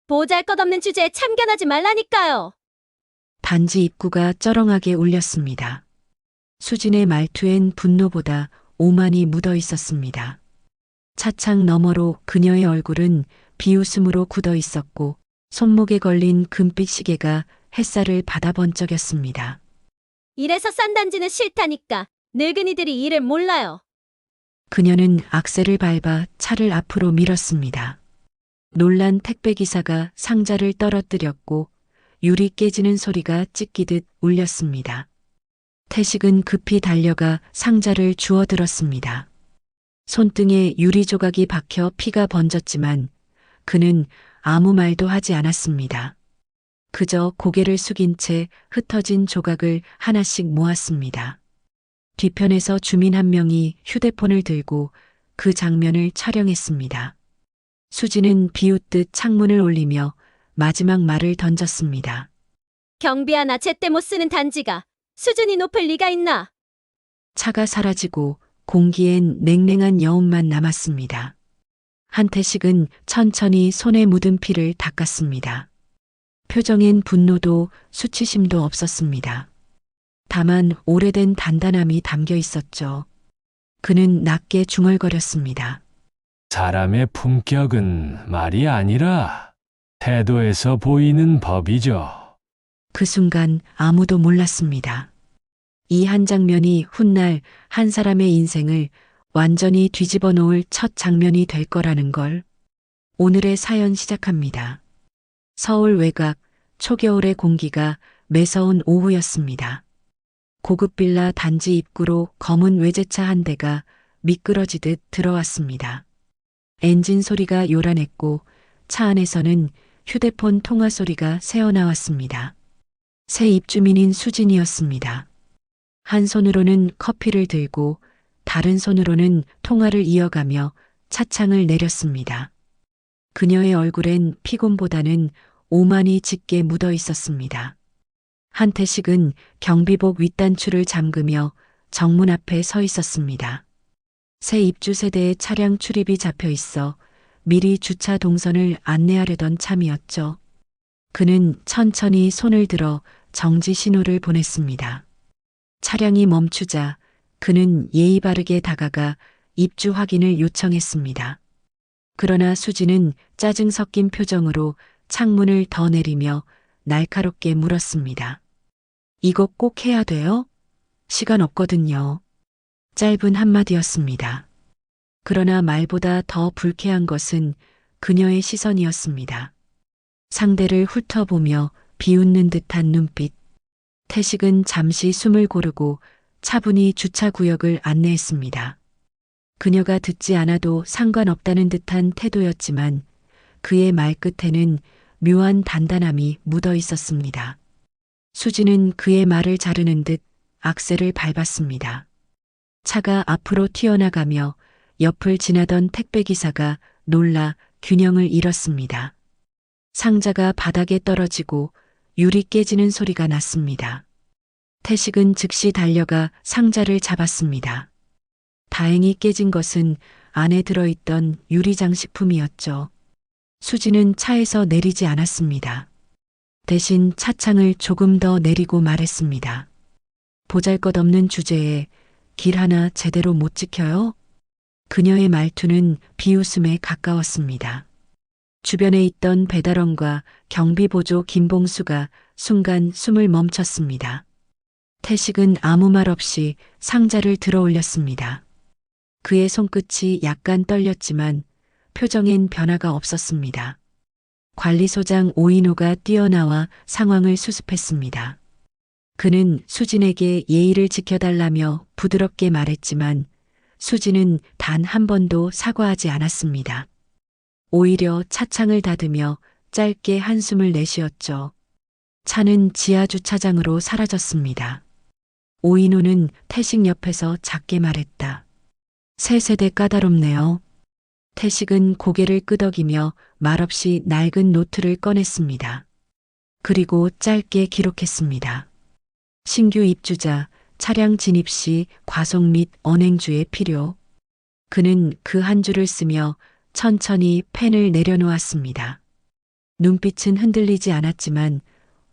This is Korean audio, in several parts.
보잘것없는 주제에 참견하지 말라니까요. 단지 입구가 쩌렁하게 울렸습니다. 수진의 말투엔 분노보다 오만이 묻어 있었습니다. 차창 너머로 그녀의 얼굴은 비웃음으로 굳어 있었고 손목에 걸린 금빛 시계가 햇살을 받아 번쩍였습니다. 이래서 싼 단지는 싫다니까. 늙은이들이 일을 몰라요. 그녀는 악셀을 밟아 차를 앞으로 밀었습니다. 놀란 택배기사가 상자를 떨어뜨렸고 유리 깨지는 소리가 찢기듯 울렸습니다. 태식은 급히 달려가 상자를 주워들었습니다. 손등에 유리 조각이 박혀 피가 번졌지만 그는 아무 말도 하지 않았습니다. 그저 고개를 숙인 채 흩어진 조각을 하나씩 모았습니다. 뒤편에서 주민 한 명이 휴대폰을 들고 그 장면을 촬영했습니다. 수지는 비웃듯 창문을 올리며 마지막 말을 던졌습니다. 경비 하나 제때 못 쓰는 단지가 수준이 높을 리가 있나? 차가 사라지고 공기엔 냉랭한 여운만 남았습니다. 한태식은 천천히 손에 묻은 피를 닦았습니다. 표정엔 분노도 수치심도 없었습니다. 다만 오래된 단단함이 담겨 있었죠. 그는 낮게 중얼거렸습니다. 사람의 품격은 말이 아니라 태도에서 보이는 법이죠. 그 순간 아무도 몰랐습니다. 이 한 장면이 훗날 한 사람의 인생을 완전히 뒤집어 놓을 첫 장면이 될 거라는 걸. 오늘의 사연 시작합니다. 서울 외곽 초겨울의 공기가 매서운 오후였습니다. 고급 빌라 단지 입구로 검은 외제차 한 대가 미끄러지듯 들어왔습니다. 엔진 소리가 요란했고 차 안에서는 휴대폰 통화 소리가 새어나왔습니다. 새 입주민인 수진이었습니다. 한 손으로는 커피를 들고 다른 손으로는 통화를 이어가며 차창을 내렸습니다. 그녀의 얼굴엔 피곤보다는 오만이 짙게 묻어 있었습니다. 한태식은 경비복 윗단추를 잠그며 정문 앞에 서 있었습니다. 새 입주 세대의 차량 출입이 잡혀 있어 미리 주차 동선을 안내하려던 참이었죠. 그는 천천히 손을 들어 정지 신호를 보냈습니다. 차량이 멈추자 그는 예의 바르게 다가가 입주 확인을 요청했습니다. 그러나 수지는 짜증 섞인 표정으로 창문을 더 내리며 날카롭게 물었습니다. 이거 꼭 해야 돼요? 시간 없거든요. 짧은 한마디였습니다. 그러나 말보다 더 불쾌한 것은 그녀의 시선이었습니다. 상대를 훑어보며 비웃는 듯한 눈빛. 태식은 잠시 숨을 고르고 차분히 주차 구역을 안내했습니다. 그녀가 듣지 않아도 상관없다는 듯한 태도였지만 그의 말끝에는 묘한 단단함이 묻어 있었습니다. 수지는 그의 말을 자르는 듯 악셀을 밟았습니다. 차가 앞으로 튀어나가며 옆을 지나던 택배기사가 놀라 균형을 잃었습니다. 상자가 바닥에 떨어지고 유리 깨지는 소리가 났습니다. 태식은 즉시 달려가 상자를 잡았습니다. 다행히 깨진 것은 안에 들어있던 유리 장식품이었죠. 수지는 차에서 내리지 않았습니다. 대신 차창을 조금 더 내리고 말했습니다. 보잘것없는 주제에 길 하나 제대로 못 지켜요? 그녀의 말투는 비웃음에 가까웠습니다. 주변에 있던 배달원과 경비보조 김봉수가 순간 숨을 멈췄습니다. 태식은 아무 말 없이 상자를 들어 올렸습니다. 그의 손끝이 약간 떨렸지만 표정엔 변화가 없었습니다. 관리소장 오인호가 뛰어나와 상황을 수습했습니다. 그는 수진에게 예의를 지켜달라며 부드럽게 말했지만 수진은 단 한 번도 사과하지 않았습니다. 오히려 차창을 닫으며 짧게 한숨을 내쉬었죠. 차는 지하 주차장으로 사라졌습니다. 오인호는 태식 옆에서 작게 말했다. 새 세대 까다롭네요. 태식은 고개를 끄덕이며 말없이 낡은 노트를 꺼냈습니다. 그리고 짧게 기록했습니다. 신규 입주자, 차량 진입 시 과속 및 언행주의 필요. 그는 그 한 줄을 쓰며 천천히 펜을 내려놓았습니다. 눈빛은 흔들리지 않았지만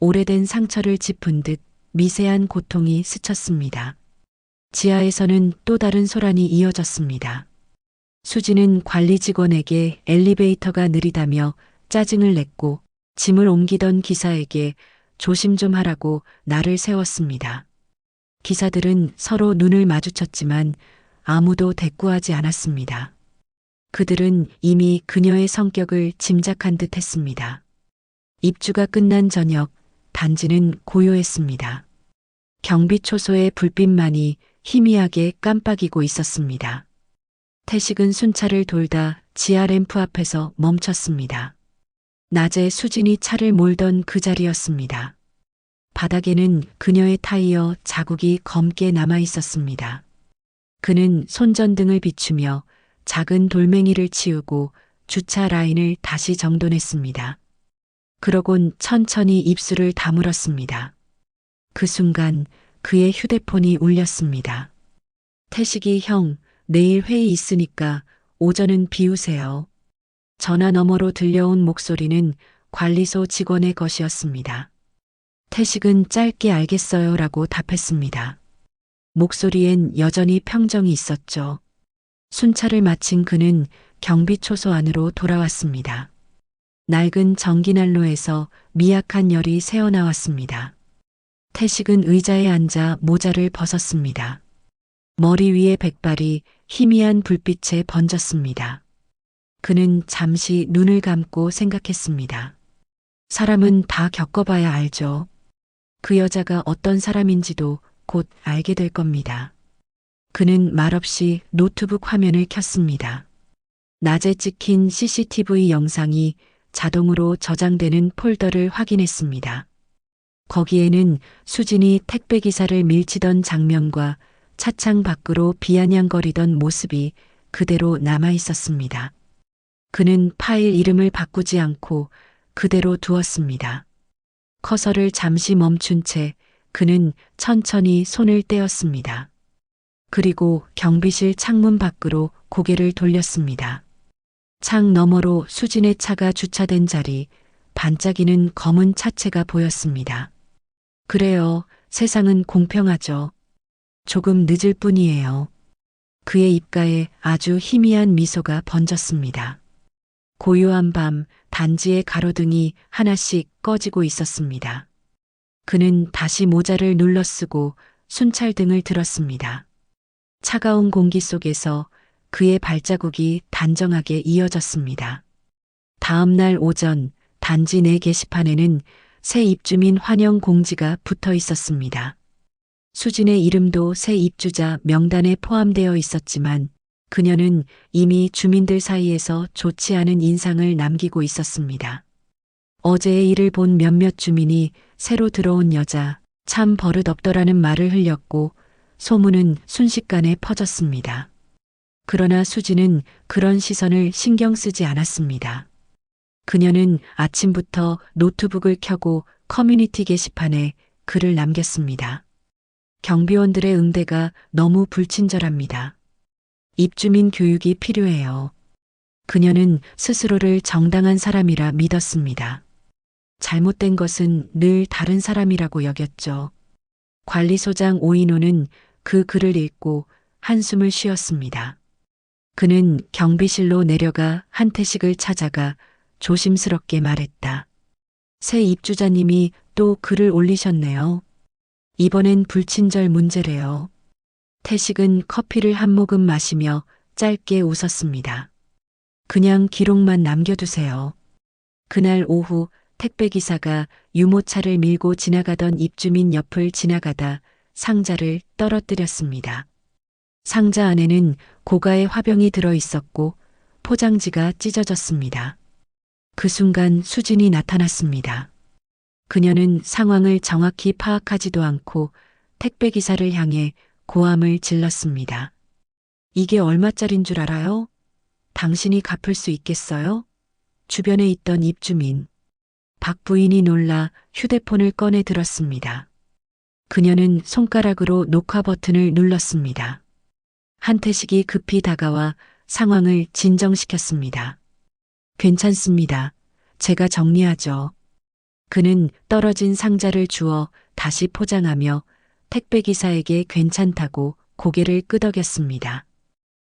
오래된 상처를 짚은 듯 미세한 고통이 스쳤습니다. 지하에서는 또 다른 소란이 이어졌습니다. 수지는 관리 직원에게 엘리베이터가 느리다며 짜증을 냈고 짐을 옮기던 기사에게 조심 좀 하라고 날을 세웠습니다. 기사들은 서로 눈을 마주쳤지만 아무도 대꾸하지 않았습니다. 그들은 이미 그녀의 성격을 짐작한 듯 했습니다. 입주가 끝난 저녁, 단지는 고요했습니다. 경비초소의 불빛만이 희미하게 깜빡이고 있었습니다. 태식은 순찰을 돌다 지하 램프 앞에서 멈췄습니다. 낮에 수진이 차를 몰던 그 자리였습니다. 바닥에는 그녀의 타이어 자국이 검게 남아 있었습니다. 그는 손전등을 비추며 작은 돌멩이를 치우고 주차 라인을 다시 정돈했습니다. 그러곤 천천히 입술을 다물었습니다. 그 순간 그의 휴대폰이 울렸습니다. 태식이 형, 내일 회의 있으니까 오전은 비우세요. 전화 너머로 들려온 목소리는 관리소 직원의 것이었습니다. 태식은 짧게 알겠어요 라고 답했습니다. 목소리엔 여전히 평정이 있었죠. 순찰을 마친 그는 경비초소 안으로 돌아왔습니다. 낡은 전기난로에서 미약한 열이 새어나왔습니다. 태식은 의자에 앉아 모자를 벗었습니다. 머리 위에 백발이 희미한 불빛에 번졌습니다. 그는 잠시 눈을 감고 생각했습니다. 사람은 다 겪어봐야 알죠. 그 여자가 어떤 사람인지도 곧 알게 될 겁니다. 그는 말없이 노트북 화면을 켰습니다. 낮에 찍힌 CCTV 영상이 자동으로 저장되는 폴더를 확인했습니다. 거기에는 수진이 택배기사를 밀치던 장면과 차창 밖으로 비아냥거리던 모습이 그대로 남아 있었습니다. 그는 파일 이름을 바꾸지 않고 그대로 두었습니다. 커서를 잠시 멈춘 채 그는 천천히 손을 떼었습니다. 그리고 경비실 창문 밖으로 고개를 돌렸습니다. 창 너머로 수진의 차가 주차된 자리, 반짝이는 검은 차체가 보였습니다. 그래요, 세상은 공평하죠. 조금 늦을 뿐이에요. 그의 입가에 아주 희미한 미소가 번졌습니다. 고요한 밤, 단지의 가로등이 하나씩 꺼지고 있었습니다. 그는 다시 모자를 눌러 쓰고 순찰등을 들었습니다. 차가운 공기 속에서 그의 발자국이 단정하게 이어졌습니다. 다음 날 오전 단지 내 게시판에는 새 입주민 환영 공지가 붙어 있었습니다. 수진의 이름도 새 입주자 명단에 포함되어 있었지만 그녀는 이미 주민들 사이에서 좋지 않은 인상을 남기고 있었습니다. 어제의 일을 본 몇몇 주민이 새로 들어온 여자, 참 버릇없더라는 말을 흘렸고 소문은 순식간에 퍼졌습니다. 그러나 수지는 그런 시선을 신경 쓰지 않았습니다. 그녀는 아침부터 노트북을 켜고 커뮤니티 게시판에 글을 남겼습니다. 경비원들의 응대가 너무 불친절합니다. 입주민 교육이 필요해요. 그녀는 스스로를 정당한 사람이라 믿었습니다. 잘못된 것은 늘 다른 사람이라고 여겼죠. 관리소장 오인호는 그 글을 읽고 한숨을 쉬었습니다. 그는 경비실로 내려가 한태식을 찾아가 조심스럽게 말했다. 새 입주자님이 또 글을 올리셨네요. 이번엔 불친절 문제래요. 태식은 커피를 한 모금 마시며 짧게 웃었습니다. 그냥 기록만 남겨두세요. 그날 오후 택배기사가 유모차를 밀고 지나가던 입주민 옆을 지나가다 상자를 떨어뜨렸습니다. 상자 안에는 고가의 화병이 들어 있었고 포장지가 찢어졌습니다. 그 순간 수진이 나타났습니다. 그녀는 상황을 정확히 파악하지도 않고 택배기사를 향해 고함을 질렀습니다. 이게 얼마짜린 줄 알아요? 당신이 갚을 수 있겠어요? 주변에 있던 입주민. 박 부인이 놀라 휴대폰을 꺼내 들었습니다. 그녀는 손가락으로 녹화 버튼을 눌렀습니다. 한태식이 급히 다가와 상황을 진정시켰습니다. 괜찮습니다. 제가 정리하죠. 그는 떨어진 상자를 주워 다시 포장하며 택배기사에게 괜찮다고 고개를 끄덕였습니다.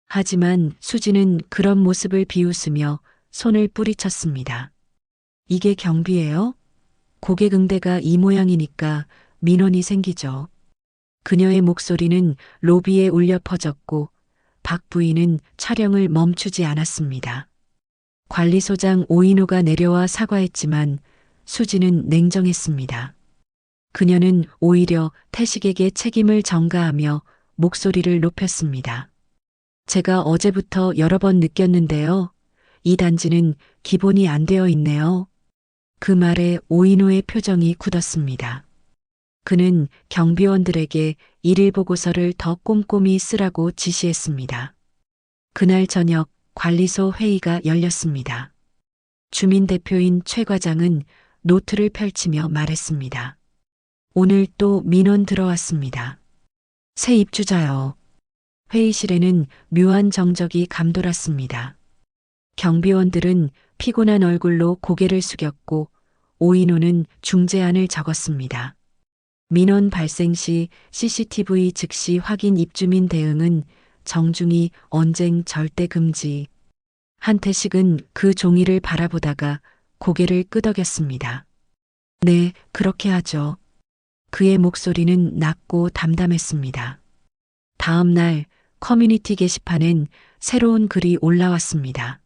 하지만 수지는 그런 모습을 비웃으며 손을 뿌리쳤습니다. 이게 경비예요? 고객 응대가 이 모양이니까 민원이 생기죠. 그녀의 목소리는 로비에 울려 퍼졌고 박 부인은 촬영을 멈추지 않았습니다. 관리소장 오인호가 내려와 사과했지만 수지는 냉정했습니다. 그녀는 오히려 태식에게 책임을 전가하며 목소리를 높였습니다. 제가 어제부터 여러 번 느꼈는데요. 이 단지는 기본이 안 되어 있네요. 그 말에 오인호의 표정이 굳었습니다. 그는 경비원들에게 일일 보고서를 더 꼼꼼히 쓰라고 지시했습니다. 그날 저녁 관리소 회의가 열렸습니다. 주민대표인 최 과장은 노트를 펼치며 말했습니다. 오늘 또 민원 들어왔습니다. 새 입주자요. 회의실에는 묘한 정적이 감돌았습니다. 경비원들은 피곤한 얼굴로 고개를 숙였고 오인호는 중재안을 적었습니다. 민원 발생 시 CCTV 즉시 확인 입주민 대응은 정중히 언쟁 절대 금지. 한태식은 그 종이를 바라보다가 고개를 끄덕였습니다. 네, 그렇게 하죠. 그의 목소리는 낮고 담담했습니다. 다음 날 커뮤니티 게시판엔 새로운 글이 올라왔습니다.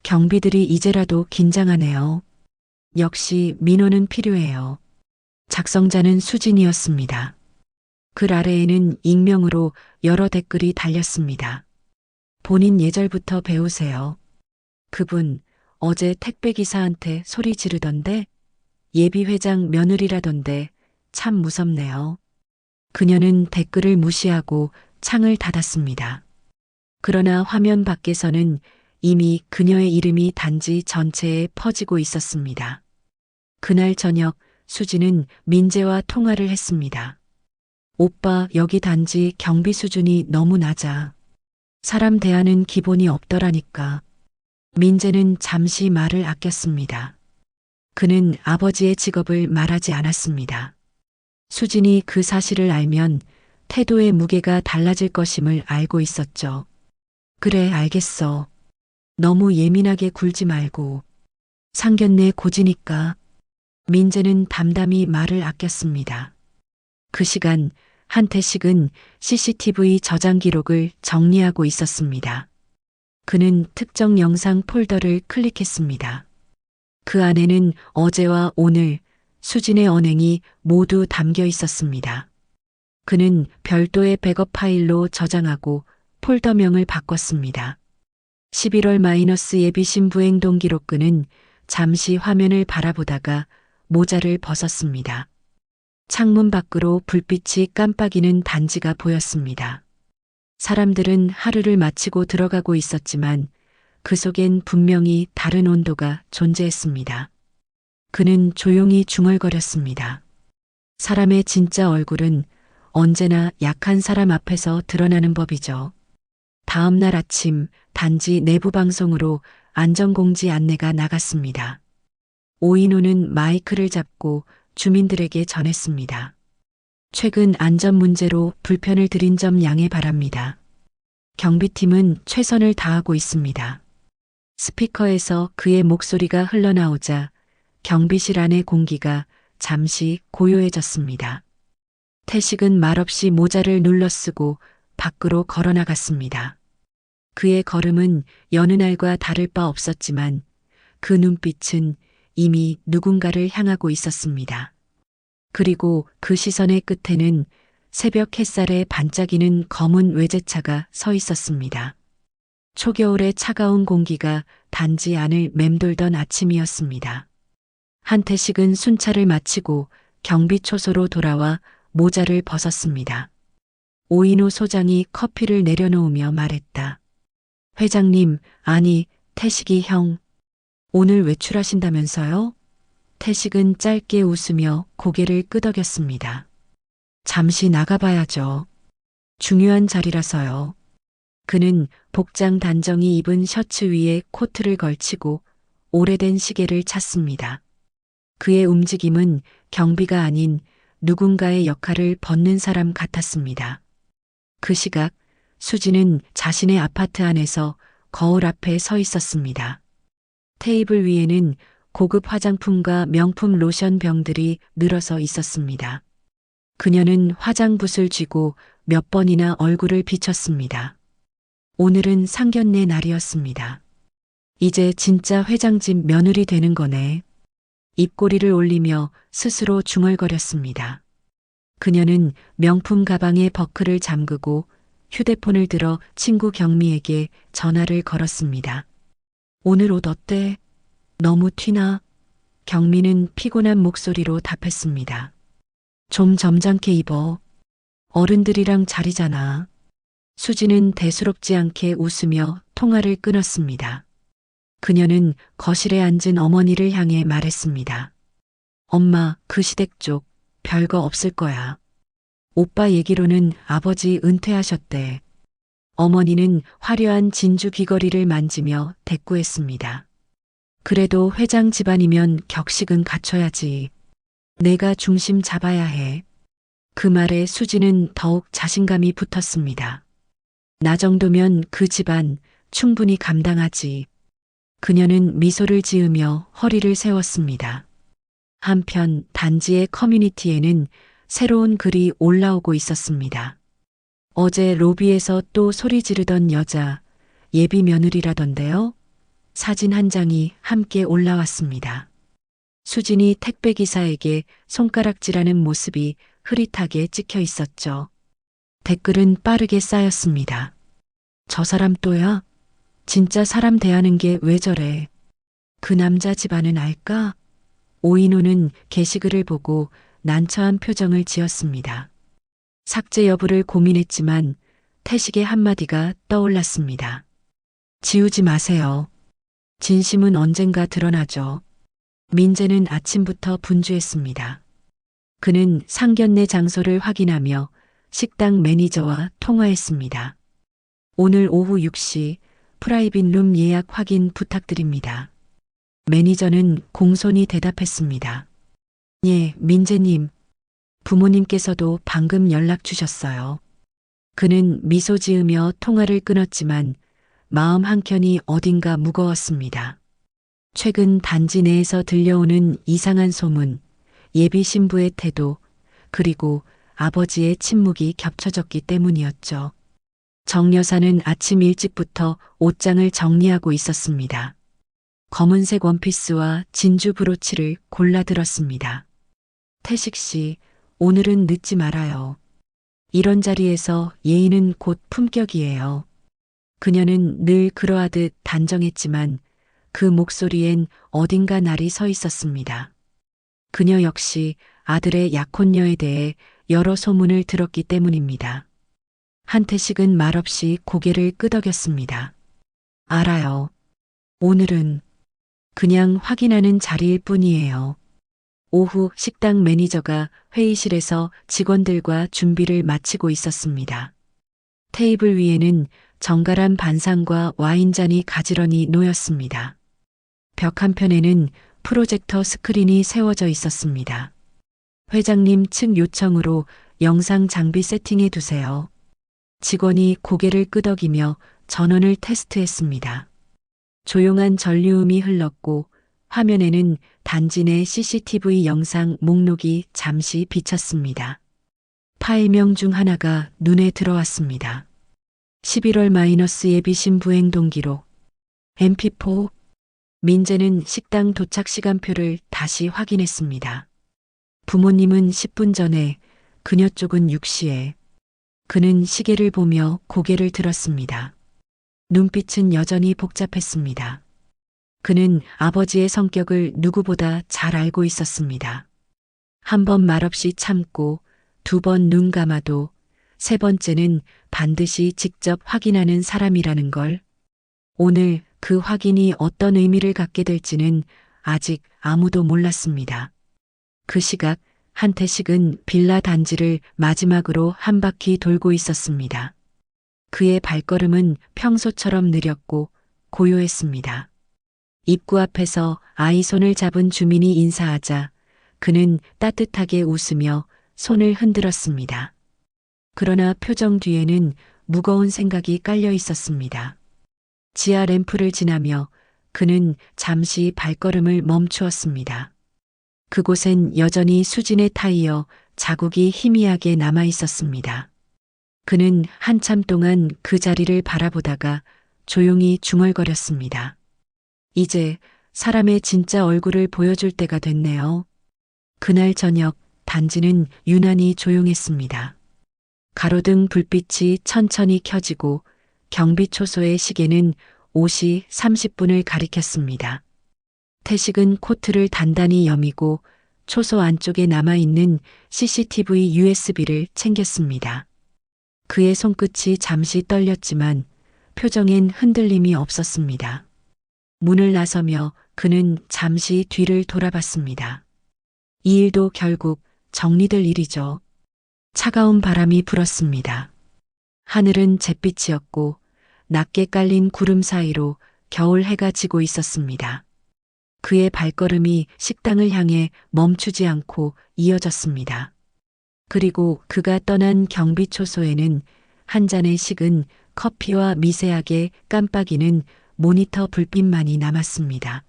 경비들이 이제라도 긴장하네요. 역시 민원은 필요해요. 작성자는 수진이었습니다. 글 아래에는 익명으로 여러 댓글이 달렸습니다. 본인 예절부터 배우세요. 그분 어제 택배기사한테 소리 지르던데 예비회장 며느리라던데 참 무섭네요. 그녀는 댓글을 무시하고 창을 닫았습니다. 그러나 화면 밖에서는 이미 그녀의 이름이 단지 전체에 퍼지고 있었습니다. 그날 저녁 수지는 민재와 통화를 했습니다. 오빠, 여기 단지 경비 수준이 너무 낮아. 사람 대하는 기본이 없더라니까. 민재는 잠시 말을 아꼈습니다. 그는 아버지의 직업을 말하지 않았습니다. 수진이 그 사실을 알면 태도의 무게가 달라질 것임을 알고 있었죠. 그래, 알겠어. 너무 예민하게 굴지 말고. 상견례 고지니까. 민재는 담담히 말을 아꼈습니다. 그 시간 한태식은 CCTV 저장 기록을 정리하고 있었습니다. 그는 특정 영상 폴더를 클릭했습니다. 그 안에는 어제와 오늘 수진의 언행이 모두 담겨 있었습니다. 그는 별도의 백업 파일로 저장하고 폴더명을 바꿨습니다. 11월 마이너스 예비 신부행동 기록근은 잠시 화면을 바라보다가 모자를 벗었습니다. 창문 밖으로 불빛이 깜빡이는 단지가 보였습니다. 사람들은 하루를 마치고 들어가고 있었지만 그 속엔 분명히 다른 온도가 존재했습니다. 그는 조용히 중얼거렸습니다. 사람의 진짜 얼굴은 언제나 약한 사람 앞에서 드러나는 법이죠. 다음 날 아침 단지 내부 방송으로 안전공지 안내가 나갔습니다. 오인호는 마이크를 잡고 주민들에게 전했습니다. 최근 안전 문제로 불편을 드린 점 양해 바랍니다. 경비팀은 최선을 다하고 있습니다. 스피커에서 그의 목소리가 흘러나오자 경비실 안의 공기가 잠시 고요해졌습니다. 태식은 말없이 모자를 눌러쓰고 밖으로 걸어나갔습니다. 그의 걸음은 여느 날과 다를 바 없었지만 그 눈빛은 이미 누군가를 향하고 있었습니다. 그리고 그 시선의 끝에는 새벽 햇살에 반짝이는 검은 외제차가 서 있었습니다. 초겨울의 차가운 공기가 단지 안을 맴돌던 아침이었습니다. 한태식은 순찰을 마치고 경비초소로 돌아와 모자를 벗었습니다. 오인호 소장이 커피를 내려놓으며 말했다. 회장님, 아니, 태식이 형. 오늘 외출하신다면서요? 태식은 짧게 웃으며 고개를 끄덕였습니다. 잠시 나가봐야죠. 중요한 자리라서요. 그는 복장 단정히 입은 셔츠 위에 코트를 걸치고 오래된 시계를 찾습니다. 그의 움직임은 경비가 아닌 누군가의 역할을 벗는 사람 같았습니다. 그 시각 수지는 자신의 아파트 안에서 거울 앞에 서 있었습니다. 테이블 위에는 고급 화장품과 명품 로션 병들이 늘어서 있었습니다. 그녀는 화장붓을 쥐고 몇 번이나 얼굴을 비쳤습니다. 오늘은 상견례 날이었습니다. 이제 진짜 회장집 며느리 되는 거네. 입꼬리를 올리며 스스로 중얼거렸습니다. 그녀는 명품 가방에 버클을 잠그고 휴대폰을 들어 친구 경미에게 전화를 걸었습니다. 오늘 옷 어때? 너무 튀나? 경미는 피곤한 목소리로 답했습니다. 좀 점잖게 입어. 어른들이랑 자리잖아. 수지는 대수롭지 않게 웃으며 통화를 끊었습니다. 그녀는 거실에 앉은 어머니를 향해 말했습니다. 엄마, 그 시댁 쪽 별거 없을 거야. 오빠 얘기로는 아버지 은퇴하셨대. 어머니는 화려한 진주 귀걸이를 만지며 대꾸했습니다. 그래도 회장 집안이면 격식은 갖춰야지. 내가 중심 잡아야 해. 그 말에 수지는 더욱 자신감이 붙었습니다. 나 정도면 그 집안 충분히 감당하지. 그녀는 미소를 지으며 허리를 세웠습니다. 한편 단지의 커뮤니티에는 새로운 글이 올라오고 있었습니다. 어제 로비에서 또 소리 지르던 여자, 예비 며느리라던데요? 사진 한 장이 함께 올라왔습니다. 수진이 택배기사에게 손가락질하는 모습이 흐릿하게 찍혀 있었죠. 댓글은 빠르게 쌓였습니다. 저 사람 또야? 진짜 사람 대하는 게 왜 저래? 그 남자 집안은 알까? 오인호는 게시글을 보고 난처한 표정을 지었습니다. 삭제 여부를 고민했지만 태식의 한마디가 떠올랐습니다. 지우지 마세요. 진심은 언젠가 드러나죠. 민재는 아침부터 분주했습니다. 그는 상견례 장소를 확인하며 식당 매니저와 통화했습니다. 오늘 오후 6시 프라이빗 룸 예약 확인 부탁드립니다. 매니저는 공손히 대답했습니다. 예, 민재님. 부모님께서도 방금 연락 주셨어요. 그는 미소 지으며 통화를 끊었지만 마음 한켠이 어딘가 무거웠습니다. 최근 단지 내에서 들려오는 이상한 소문, 예비 신부의 태도, 그리고 아버지의 침묵이 겹쳐졌기 때문이었죠. 정 여사는 아침 일찍부터 옷장을 정리하고 있었습니다. 검은색 원피스와 진주 브로치를 골라들었습니다. 태식 씨, 오늘은 늦지 말아요. 이런 자리에서 예의는 곧 품격이에요. 그녀는 늘 그러하듯 단정했지만 그 목소리엔 어딘가 날이 서 있었습니다. 그녀 역시 아들의 약혼녀에 대해 여러 소문을 들었기 때문입니다. 한태식은 말없이 고개를 끄덕였습니다. 알아요. 오늘은 그냥 확인하는 자리일 뿐이에요. 오후 식당 매니저가 회의실에서 직원들과 준비를 마치고 있었습니다. 테이블 위에는 정갈한 반상과 와인잔이 가지런히 놓였습니다. 벽 한편에는 프로젝터 스크린이 세워져 있었습니다. 회장님 측 요청으로 영상 장비 세팅해 두세요. 직원이 고개를 끄덕이며 전원을 테스트했습니다. 조용한 전류음이 흘렀고 화면에는 단지 내 CCTV 영상 목록이 잠시 비쳤습니다. 파일명 중 하나가 눈에 들어왔습니다. 11월- 예비 신부 행동 기록. MP4. 민재는 식당 도착 시간표를 다시 확인했습니다. 부모님은 10분 전에, 그녀 쪽은 6시에. 그는 시계를 보며 고개를 들었습니다. 눈빛은 여전히 복잡했습니다. 그는 아버지의 성격을 누구보다 잘 알고 있었습니다. 한 번 말없이 참고, 두 번 눈 감아도, 세 번째는 반드시 직접 확인하는 사람이라는 걸. 오늘 그 확인이 어떤 의미를 갖게 될지는 아직 아무도 몰랐습니다. 그 시각 한태식은 빌라 단지를 마지막으로 한 바퀴 돌고 있었습니다. 그의 발걸음은 평소처럼 느렸고 고요했습니다. 입구 앞에서 아이 손을 잡은 주민이 인사하자 그는 따뜻하게 웃으며 손을 흔들었습니다. 그러나 표정 뒤에는 무거운 생각이 깔려 있었습니다. 지하 램프를 지나며 그는 잠시 발걸음을 멈추었습니다. 그곳엔 여전히 수진의 타이어 자국이 희미하게 남아 있었습니다. 그는 한참 동안 그 자리를 바라보다가 조용히 중얼거렸습니다. 이제 사람의 진짜 얼굴을 보여줄 때가 됐네요. 그날 저녁 단지는 유난히 조용했습니다. 가로등 불빛이 천천히 켜지고 경비 초소의 시계는 5시 30분을 가리켰습니다. 태식은 코트를 단단히 여미고 초소 안쪽에 남아있는 CCTV USB를 챙겼습니다. 그의 손끝이 잠시 떨렸지만 표정엔 흔들림이 없었습니다. 문을 나서며 그는 잠시 뒤를 돌아봤습니다. 이 일도 결국 정리될 일이죠. 차가운 바람이 불었습니다. 하늘은 잿빛이었고 낮게 깔린 구름 사이로 겨울 해가 지고 있었습니다. 그의 발걸음이 식당을 향해 멈추지 않고 이어졌습니다. 그리고 그가 떠난 경비 초소에는 한 잔의 식은 커피와 미세하게 깜빡이는 모니터 불빛만이 남았습니다.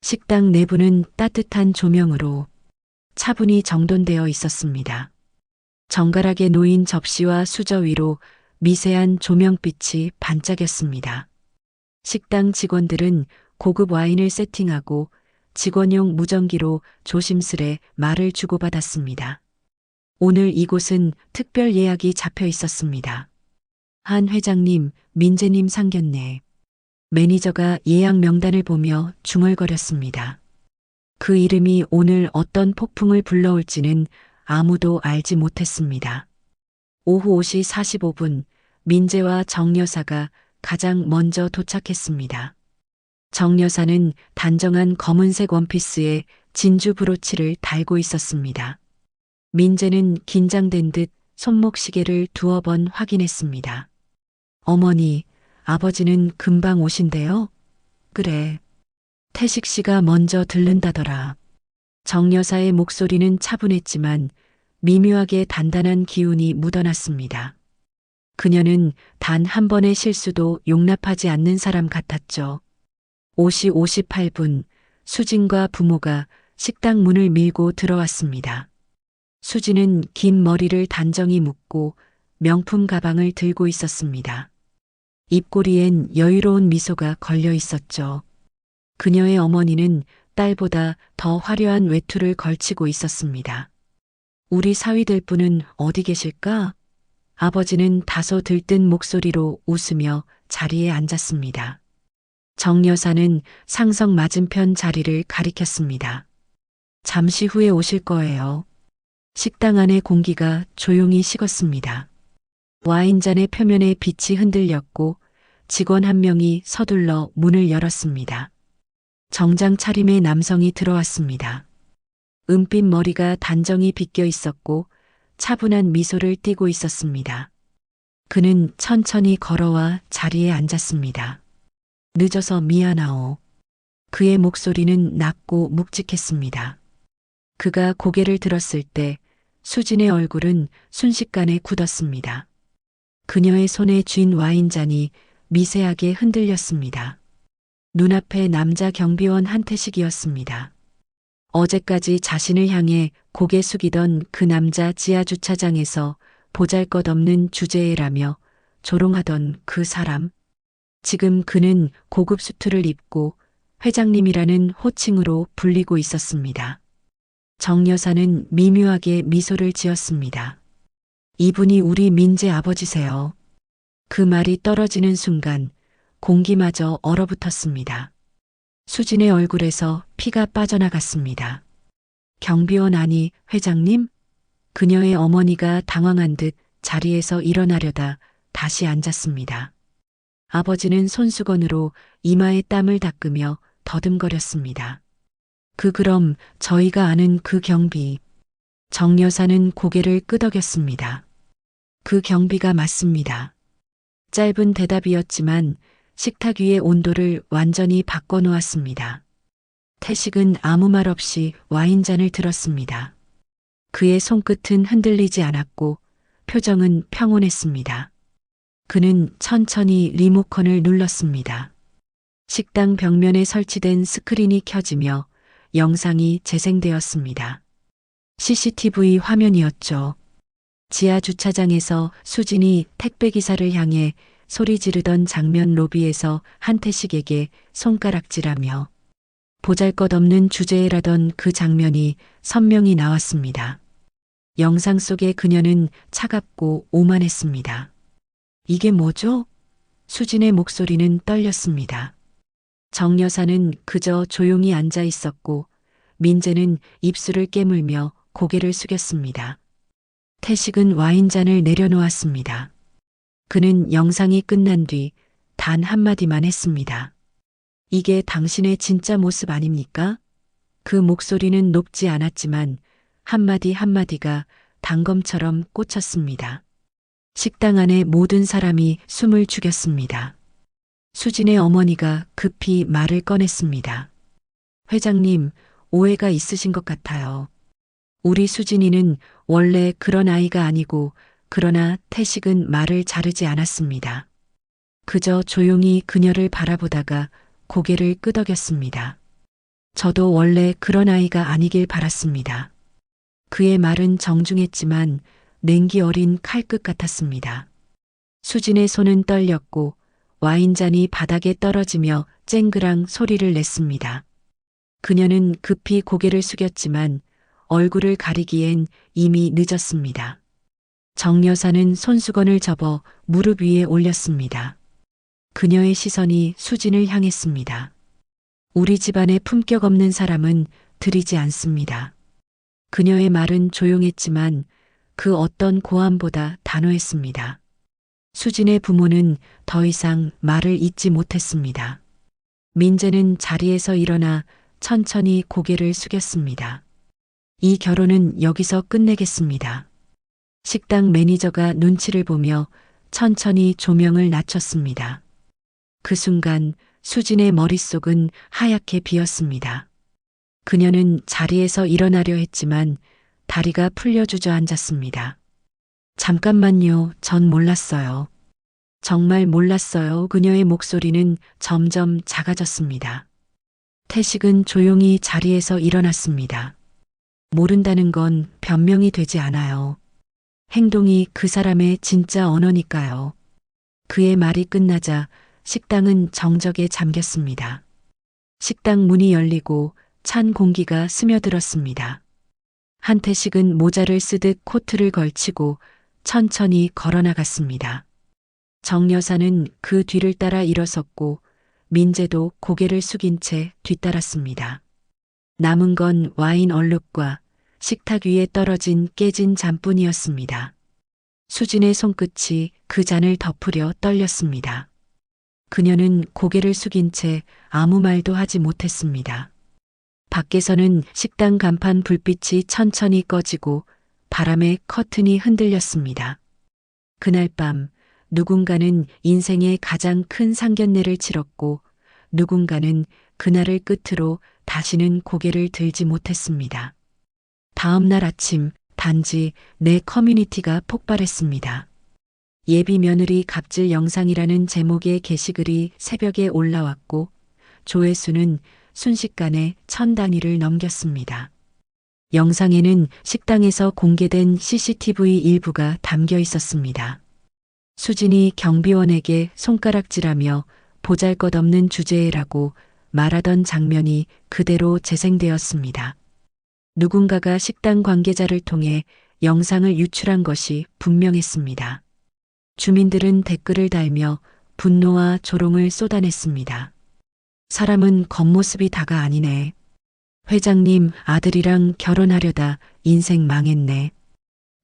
식당 내부는 따뜻한 조명으로 차분히 정돈되어 있었습니다. 정갈하게 놓인 접시와 수저 위로 미세한 조명빛이 반짝였습니다. 식당 직원들은 고급 와인을 세팅하고 직원용 무전기로 조심스레 말을 주고받았습니다. 오늘 이곳은 특별 예약이 잡혀 있었습니다. 한 회장님, 민재님 상견례. 매니저가 예약 명단을 보며 중얼거렸습니다. 그 이름이 오늘 어떤 폭풍을 불러올지는 아무도 알지 못했습니다. 오후 5시 45분 민재와 정 여사가 가장 먼저 도착했습니다. 정 여사는 단정한 검은색 원피스에 진주 브로치를 달고 있었습니다. 민재는 긴장된 듯 손목시계를 두어 번 확인했습니다. 어머니, 아버지는 금방 오신대요? 그래. 태식 씨가 먼저 들른다더라. 정 여사의 목소리는 차분했지만 미묘하게 단단한 기운이 묻어났습니다. 그녀는 단 한 번의 실수도 용납하지 않는 사람 같았죠. 5시 58분 수진과 부모가 식당 문을 밀고 들어왔습니다. 수진은 긴 머리를 단정히 묶고 명품 가방을 들고 있었습니다. 입꼬리엔 여유로운 미소가 걸려 있었죠. 그녀의 어머니는 딸보다 더 화려한 외투를 걸치고 있었습니다. 우리 사위될 분은 어디 계실까? 아버지는 다소 들뜬 목소리로 웃으며 자리에 앉았습니다. 정 여사는 상석 맞은편 자리를 가리켰습니다. 잠시 후에 오실 거예요. 식당 안의 공기가 조용히 식었습니다. 와인잔의 표면에 빛이 흔들렸고 직원 한 명이 서둘러 문을 열었습니다. 정장 차림의 남성이 들어왔습니다. 은빛 머리가 단정히 빗겨 있었고 차분한 미소를 띠고 있었습니다. 그는 천천히 걸어와 자리에 앉았습니다. 늦어서 미안하오. 그의 목소리는 낮고 묵직했습니다. 그가 고개를 들었을 때 수진의 얼굴은 순식간에 굳었습니다. 그녀의 손에 쥔 와인잔이 미세하게 흔들렸습니다. 눈앞에 남자 경비원 한태식이었습니다. 어제까지 자신을 향해 고개 숙이던 그 남자 지하 주차장에서 보잘것없는 주제애라며 조롱하던 그 사람. 지금 그는 고급 수트를 입고 회장님이라는 호칭으로 불리고 있었습니다. 정 여사는 미묘하게 미소를 지었습니다. 이분이 우리 민재 아버지세요. 그 말이 떨어지는 순간 공기마저 얼어붙었습니다. 수진의 얼굴에서 피가 빠져나갔습니다. 경비원 아니 회장님? 그녀의 어머니가 당황한 듯 자리에서 일어나려다 다시 앉았습니다. 아버지는 손수건으로 이마에 땀을 닦으며 더듬거렸습니다. 그럼 저희가 아는 그 경비. 정 여사는 고개를 끄덕였습니다. 그 경비가 맞습니다. 짧은 대답이었지만 식탁 위의 온도를 완전히 바꿔놓았습니다. 태식은 아무 말 없이 와인잔을 들었습니다. 그의 손끝은 흔들리지 않았고 표정은 평온했습니다. 그는 천천히 리모컨을 눌렀습니다. 식당 벽면에 설치된 스크린이 켜지며 영상이 재생되었습니다. CCTV 화면이었죠. 지하 주차장에서 수진이 택배기사를 향해 소리 지르던 장면, 로비에서 한태식에게 손가락질하며 보잘것없는 주제라던 그 장면이 선명히 나왔습니다. 영상 속의 그녀는 차갑고 오만했습니다. 이게 뭐죠? 수진의 목소리는 떨렸습니다. 정 여사는 그저 조용히 앉아 있었고 민재는 입술을 깨물며 고개를 숙였습니다. 태식은 와인잔을 내려놓았습니다. 그는 영상이 끝난 뒤 단 한마디만 했습니다. 이게 당신의 진짜 모습 아닙니까? 그 목소리는 높지 않았지만 한마디 한마디가 단검처럼 꽂혔습니다. 식당 안의 모든 사람이 숨을 죽였습니다. 수진의 어머니가 급히 말을 꺼냈습니다. 회장님, 오해가 있으신 것 같아요. 우리 수진이는 원래 그런 아이가 아니고, 그러나 태식은 말을 자르지 않았습니다. 그저 조용히 그녀를 바라보다가 고개를 끄덕였습니다. 저도 원래 그런 아이가 아니길 바랐습니다. 그의 말은 정중했지만 냉기 어린 칼끝 같았습니다. 수진의 손은 떨렸고 와인잔이 바닥에 떨어지며 쨍그랑 소리를 냈습니다. 그녀는 급히 고개를 숙였지만 얼굴을 가리기엔 이미 늦었습니다. 정 여사는 손수건을 접어 무릎 위에 올렸습니다. 그녀의 시선이 수진을 향했습니다. 우리 집안에 품격 없는 사람은 들이지 않습니다. 그녀의 말은 조용했지만 그 어떤 고함보다 단호했습니다. 수진의 부모는 더 이상 말을 잇지 못했습니다. 민재는 자리에서 일어나 천천히 고개를 숙였습니다. 이 결혼은 여기서 끝내겠습니다. 식당 매니저가 눈치를 보며 천천히 조명을 낮췄습니다. 그 순간 수진의 머릿속은 하얗게 비었습니다. 그녀는 자리에서 일어나려 했지만 다리가 풀려 주저앉았습니다. 잠깐만요, 전 몰랐어요. 정말 몰랐어요. 그녀의 목소리는 점점 작아졌습니다. 태식은 조용히 자리에서 일어났습니다. 모른다는 건 변명이 되지 않아요. 행동이 그 사람의 진짜 언어니까요. 그의 말이 끝나자 식당은 정적에 잠겼습니다. 식당 문이 열리고 찬 공기가 스며들었습니다. 한태식은 모자를 쓰듯 코트를 걸치고 천천히 걸어나갔습니다. 정 여사는 그 뒤를 따라 일어섰고 민재도 고개를 숙인 채 뒤따랐습니다. 남은 건 와인 얼룩과 식탁 위에 떨어진 깨진 잔뿐이었습니다. 수진의 손끝이 그 잔을 덮으려 떨렸습니다. 그녀는 고개를 숙인 채 아무 말도 하지 못했습니다. 밖에서는 식당 간판 불빛이 천천히 꺼지고 바람에 커튼이 흔들렸습니다. 그날 밤 누군가는 인생의 가장 큰 상견례를 치렀고 누군가는 그날을 끝으로 다시는 고개를 들지 못했습니다. 다음 날 아침 단지 내 커뮤니티가 폭발했습니다. 예비 며느리 갑질 영상이라는 제목의 게시글이 새벽에 올라왔고 조회수는 순식간에 1000단위를 넘겼습니다. 영상에는 식당에서 공개된 CCTV 일부가 담겨 있었습니다. 수진이 경비원에게 손가락질하며 보잘것없는 주제라고 말하던 장면이 그대로 재생되었습니다. 누군가가 식당 관계자를 통해 영상을 유출한 것이 분명했습니다. 주민들은 댓글을 달며 분노와 조롱을 쏟아냈습니다. 사람은 겉모습이 다가 아니네. 회장님 아들이랑 결혼하려다 인생 망했네.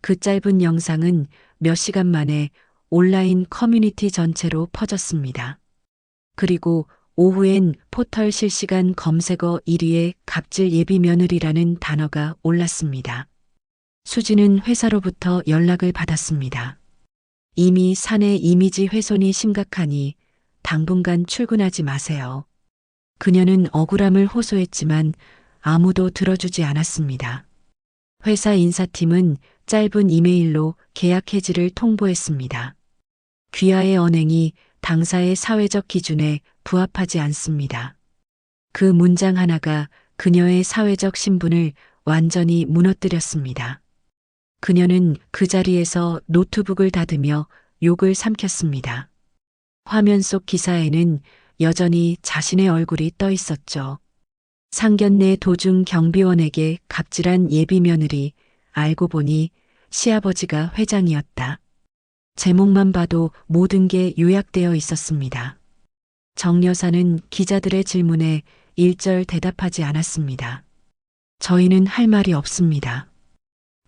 그 짧은 영상은 몇 시간 만에 온라인 커뮤니티 전체로 퍼졌습니다. 그리고 오후엔 포털 실시간 검색어 1위에 갑질 예비 며느리라는 단어가 올랐습니다. 수진은 회사로부터 연락을 받았습니다. 이미 사내 이미지 훼손이 심각하니 당분간 출근하지 마세요. 그녀는 억울함을 호소했지만 아무도 들어주지 않았습니다. 회사 인사팀은 짧은 이메일로 계약 해지를 통보했습니다. 귀하의 언행이 당사의 사회적 기준에 부합하지 않습니다. 그 문장 하나가 그녀의 사회적 신분을 완전히 무너뜨렸습니다. 그녀는 그 자리에서 노트북을 닫으며 욕을 삼켰습니다. 화면 속 기사에는 여전히 자신의 얼굴이 떠 있었죠. 상견례 도중 경비원에게 갑질한 예비 며느리, 알고 보니 시아버지가 회장이었다. 제목만 봐도 모든 게 요약되어 있었습니다. 정 여사는 기자들의 질문에 일절 대답하지 않았습니다. 저희는 할 말이 없습니다.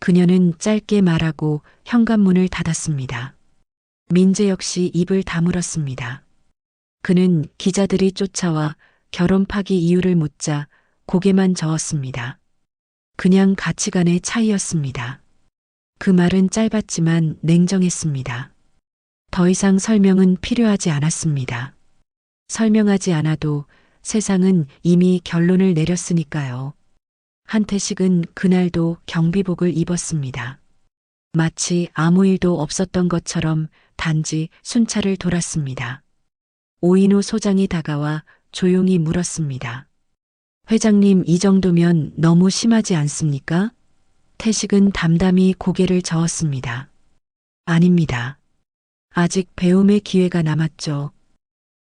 그녀는 짧게 말하고 현관문을 닫았습니다. 민재 역시 입을 다물었습니다. 그는 기자들이 쫓아와 결혼 파기 이유를 묻자 고개만 저었습니다. 그냥 가치관의 차이였습니다. 그 말은 짧았지만 냉정했습니다. 더 이상 설명은 필요하지 않았습니다. 설명하지 않아도 세상은 이미 결론을 내렸으니까요. 한태식은 그날도 경비복을 입었습니다. 마치 아무 일도 없었던 것처럼 단지 순찰을 돌았습니다. 오인호 소장이 다가와 조용히 물었습니다. 회장님, 이 정도면 너무 심하지 않습니까? 태식은 담담히 고개를 저었습니다. 아닙니다. 아직 배움의 기회가 남았죠.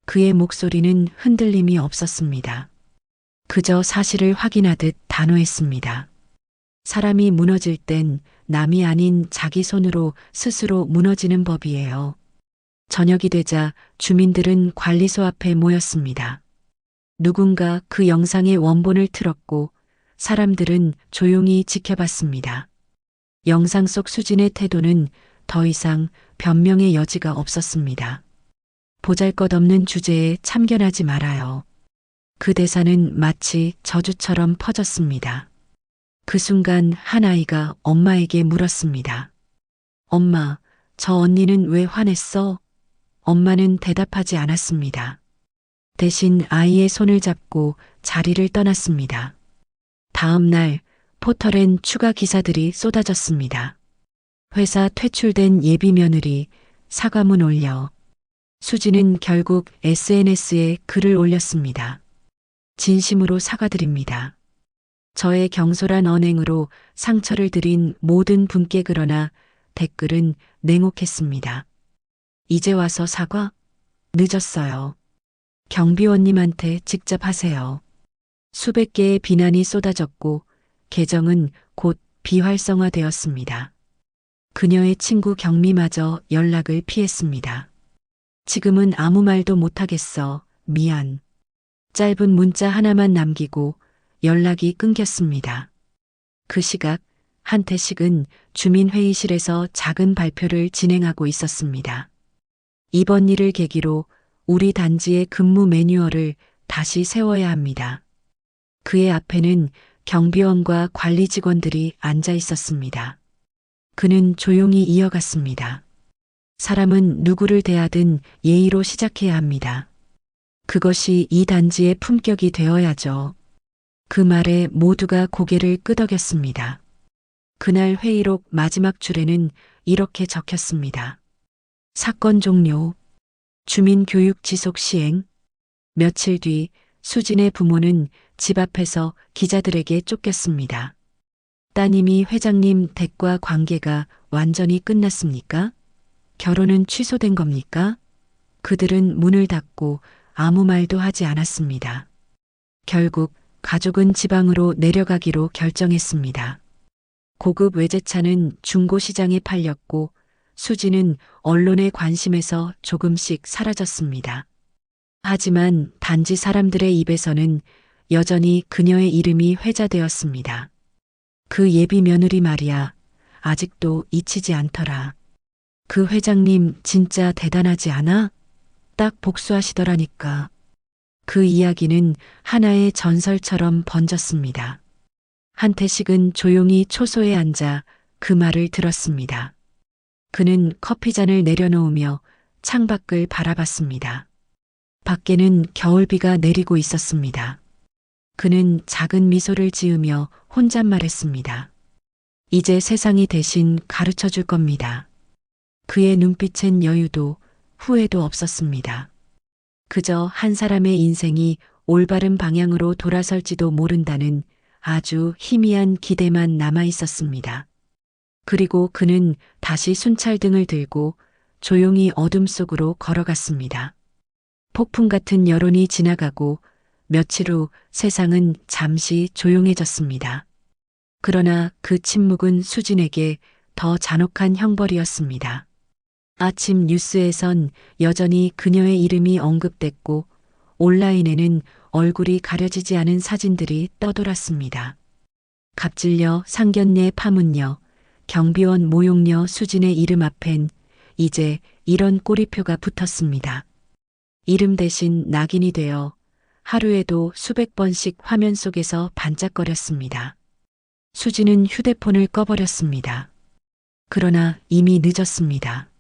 그의 목소리는 흔들림이 없었습니다. 그저 사실을 확인하듯 단호했습니다. 사람이 무너질 땐 남이 아닌 자기 손으로 스스로 무너지는 법이에요. 저녁이 되자 주민들은 관리소 앞에 모였습니다. 누군가 그 영상의 원본을 틀었고 사람들은 조용히 지켜봤습니다. 영상 속 수진의 태도는 더 이상 변명의 여지가 없었습니다. 보잘것없는 주제에 참견하지 말아요. 그 대사는 마치 저주처럼 퍼졌습니다. 그 순간 한 아이가 엄마에게 물었습니다. 엄마, 저 언니는 왜 화냈어? 엄마는 대답하지 않았습니다. 대신 아이의 손을 잡고 자리를 떠났습니다. 다음 날 포털엔 추가 기사들이 쏟아졌습니다. 회사 퇴출된 예비 며느리, 사과문 올려. 수지는 결국 SNS에 글을 올렸습니다. 진심으로 사과드립니다. 저의 경솔한 언행으로 상처를 드린 모든 분께. 그러나 댓글은 냉혹했습니다. 이제 와서 사과? 늦었어요. 경비원님한테 직접 하세요. 수백 개의 비난이 쏟아졌고 계정은 곧 비활성화되었습니다. 그녀의 친구 경미마저 연락을 피했습니다. 지금은 아무 말도 못하겠어. 미안. 짧은 문자 하나만 남기고 연락이 끊겼습니다. 그 시각 한태식은 주민회의실에서 작은 발표를 진행하고 있었습니다. 이번 일을 계기로 우리 단지의 근무 매뉴얼을 다시 세워야 합니다. 그의 앞에는 경비원과 관리 직원들이 앉아 있었습니다. 그는 조용히 이어갔습니다. 사람은 누구를 대하든 예의로 시작해야 합니다. 그것이 이 단지의 품격이 되어야죠. 그 말에 모두가 고개를 끄덕였습니다. 그날 회의록 마지막 줄에는 이렇게 적혔습니다. 사건 종료. 주민 교육 지속 시행. 며칠 뒤 수진의 부모는 집 앞에서 기자들에게 쫓겼습니다. 따님이 회장님 댁과 관계가 완전히 끝났습니까? 결혼은 취소된 겁니까? 그들은 문을 닫고 아무 말도 하지 않았습니다. 결국 가족은 지방으로 내려가기로 결정했습니다. 고급 외제차는 중고시장에 팔렸고 수지는 언론의 관심에서 조금씩 사라졌습니다. 하지만 단지 사람들의 입에서는 여전히 그녀의 이름이 회자되었습니다. 그 예비 며느리 말이야, 아직도 잊히지 않더라. 그 회장님 진짜 대단하지 않아? 딱 복수하시더라니까. 그 이야기는 하나의 전설처럼 번졌습니다. 한태식은 조용히 초소에 앉아 그 말을 들었습니다. 그는 커피잔을 내려놓으며 창밖을 바라봤습니다. 밖에는 겨울비가 내리고 있었습니다. 그는 작은 미소를 지으며 혼잣말했습니다. 이제 세상이 대신 가르쳐 줄 겁니다. 그의 눈빛엔 여유도 후회도 없었습니다. 그저 한 사람의 인생이 올바른 방향으로 돌아설지도 모른다는 아주 희미한 기대만 남아 있었습니다. 그리고 그는 다시 순찰등을 들고 조용히 어둠 속으로 걸어갔습니다. 폭풍 같은 여론이 지나가고 며칠 후 세상은 잠시 조용해졌습니다. 그러나 그 침묵은 수진에게 더 잔혹한 형벌이었습니다. 아침 뉴스에선 여전히 그녀의 이름이 언급됐고 온라인에는 얼굴이 가려지지 않은 사진들이 떠돌았습니다. 갑질녀, 상견례 파문녀, 경비원 모욕녀 수진의 이름 앞엔 이제 이런 꼬리표가 붙었습니다. 이름 대신 낙인이 되어 하루에도 수백 번씩 화면 속에서 반짝거렸습니다. 수진은 휴대폰을 꺼버렸습니다. 그러나 이미 늦었습니다.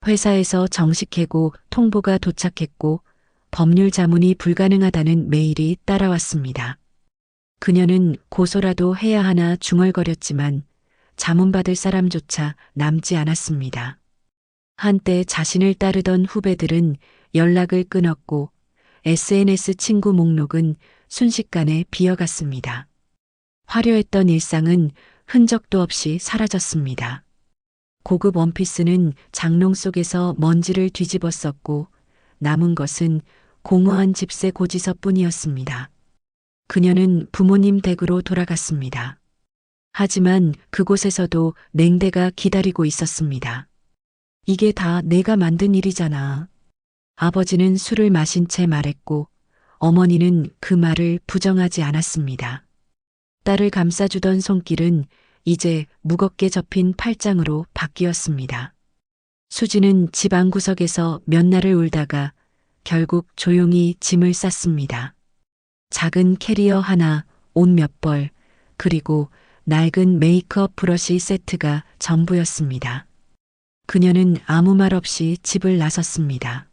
회사에서 정식 해고 통보가 도착했고 법률 자문이 불가능하다는 메일이 따라왔습니다. 그녀는 고소라도 해야 하나 중얼거렸지만 자문받을 사람조차 남지 않았습니다. 한때 자신을 따르던 후배들은 연락을 끊었고 SNS 친구 목록은 순식간에 비어갔습니다. 화려했던 일상은 흔적도 없이 사라졌습니다. 고급 원피스는 장롱 속에서 먼지를 뒤집었었고 남은 것은 공허한 집세 고지서뿐이었습니다. 그녀는 부모님 댁으로 돌아갔습니다. 하지만 그곳에서도 냉대가 기다리고 있었습니다. 이게 다 내가 만든 일이잖아. 아버지는 술을 마신 채 말했고 어머니는 그 말을 부정하지 않았습니다. 딸을 감싸주던 손길은 이제 무겁게 접힌 팔짱으로 바뀌었습니다. 수지는 집 안구석에서 몇 날을 울다가 결국 조용히 짐을 쌌습니다. 작은 캐리어 하나, 옷 몇 벌, 그리고 낡은 메이크업 브러쉬 세트가 전부였습니다. 그녀는 아무 말 없이 집을 나섰습니다.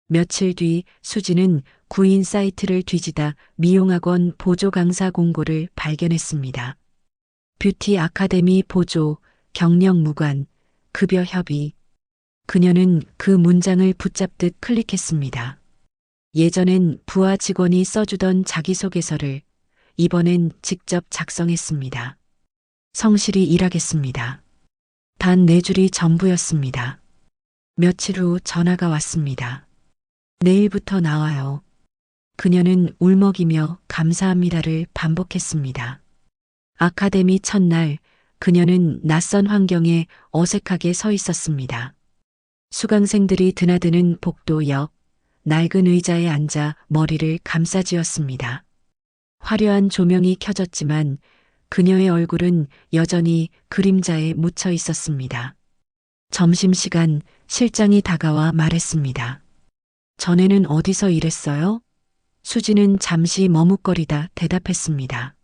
며칠 뒤 수지는 구인 사이트를 뒤지다 미용학원 보조 강사 공고를 발견했습니다. 뷰티 아카데미 보조, 경력 무관, 급여 협의. 그녀는 그 문장을 붙잡듯 클릭했습니다. 예전엔 부하 직원이 써주던 자기소개서를 이번엔 직접 작성했습니다. 성실히 일하겠습니다. 단 4줄이 전부였습니다. 며칠 후 전화가 왔습니다. 내일부터 나와요. 그녀는 울먹이며 감사합니다를 반복했습니다. 아카데미 첫날 그녀는 낯선 환경에 어색하게 서 있었습니다. 수강생들이 드나드는 복도 옆 낡은 의자에 앉아 머리를 감싸쥐었습니다. 화려한 조명이 켜졌지만 그녀의 얼굴은 여전히 그림자에 묻혀 있었습니다. 점심시간 실장이 다가와 말했습니다. 전에는 어디서 일했어요? 수지는 잠시 머뭇거리다 대답했습니다.